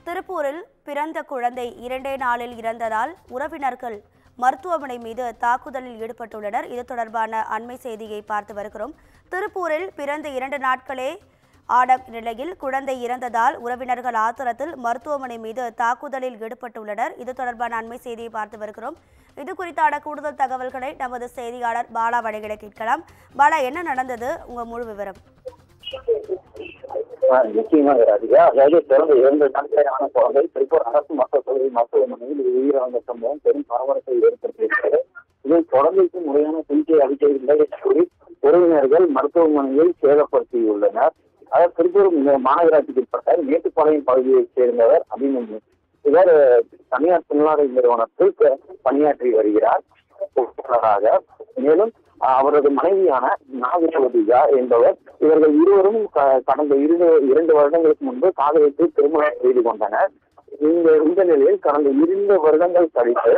திருப்பூரில் பிறந்த குழந்தை 2 நாளில் இறந்ததால் உறவினர்கள் மருத்துவமனை மீது தாக்குதலில் ஈடுபட்டுள்ளனர். இது தொடர்பான அண்மை செய்தியை பார்த்து வருகிறோம். திருப்பூரில் பிறந்த 2 நாட்களே ஆன நிலையில் குழந்தை இறந்ததால் உறவினர்கள் ஆத்திரத்தில் மருத்துவமனை மீது தாக்குதலில் ஈடுபட்டுள்ளனர். இது தொடர்பான அண்மை செய்தியை பார்த்து வருகிறோம். இது குறித்தான கூடுதல் தகவல்களை நமது செய்தியாளர் பாலா வழங்கிட கேட்கலாம். பாலா, என்ன நடந்தது? உங்க முழு விவரம். நிச்சயமாக ராதிகா, அதாவது பிறந்த 2 நாட்களான குழந்தை திருப்பூர் அரசு மக்கள் கல்லூரி மருத்துவமனையில் உயிரிழந்த சம்பவம் பெரும் பரபரப்பை ஏற்படுத்தியிருக்கிறது. இதில் குழந்தைக்கு முறையான சிகிச்சை அளிக்கவில்லை என்று கூறி உறவினர்கள் மருத்துவமனையை சேதப்படுத்தியுள்ளனர். அதாவது திருப்பூர் மாநகராட்சிக்கு உட்பட்ட மேட்டுப்பாளையம் பகுதியைச் சேர்ந்தவர் அபிமன்யு. இவர் தனியார் தொழிலாளர் நிறுவனத்தில் பணியாற்றி வருகிறார். மேலும் அவரது மனைவியான நாகேஸ்வரியா என்பவர், இவர்கள் இருவரும் கடந்த 2 வருடங்களுக்கு முன்பு காதலித்து திருமணம் செய்து கொண்டனர். இந்த நிலையில் கடந்த 2 வருடங்கள் கழித்து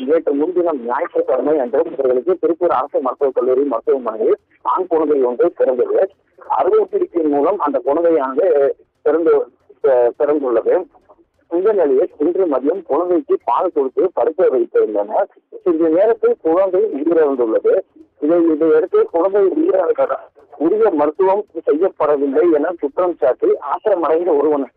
நேற்று முன்தினம் ஞாயிற்றுக்கிழமை அன்று இவர்களுக்கு திருப்பூர் அரசு மருத்துவக் கல்லூரி மருத்துவமனையில் ஆண் குழந்தை ஒன்று பிறந்தது. அறுவை சிகிச்சையின் மூலம் அந்த குழந்தையானது பிறந்துள்ளது. இந்த நிலையில் இன்று மதியம் குழந்தைக்கு பால் கொடுத்து படுக்க வைத்திருந்தனர். இந்த நேரத்தில் குழந்தை உயிரிழந்துள்ளது. இதையடுத்து குழந்தை உயிரிழந்ததால் உரிய மருத்துவம் செய்யப்படவில்லை என குற்றம் சாட்டி ஆத்திரமடைந்த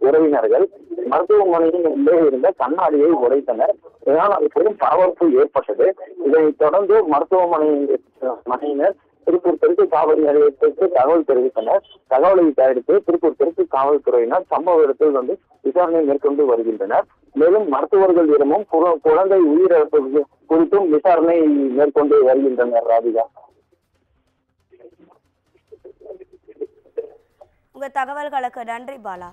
உறவினர்கள் மருத்துவமனையின் உள்ளே இருந்த கண்ணாடியை உடைத்தனர். இதனால் அது பெரும் பரபரப்பு ஏற்பட்டது. இதைத் தொடர்ந்து மருத்துவமனையினர் திருப்பூர் தெற்கு காவல் நிலையத்திற்கு தகவல் தெரிவித்தனர். தகவலை அடுத்து திருப்பூர் தெற்கு காவல்துறையினர் சம்பவ இடத்தில் விசாரணை மேற்கொண்டு வருகின்றனர். மேலும் மருத்துவர்களிடமும் குழந்தை உயிரிழப்பு குறித்தும் விசாரணை மேற்கொண்டு வருகின்றனர். ராதிகா, உங்க தகவல்களுக்கு நன்றி பாலா.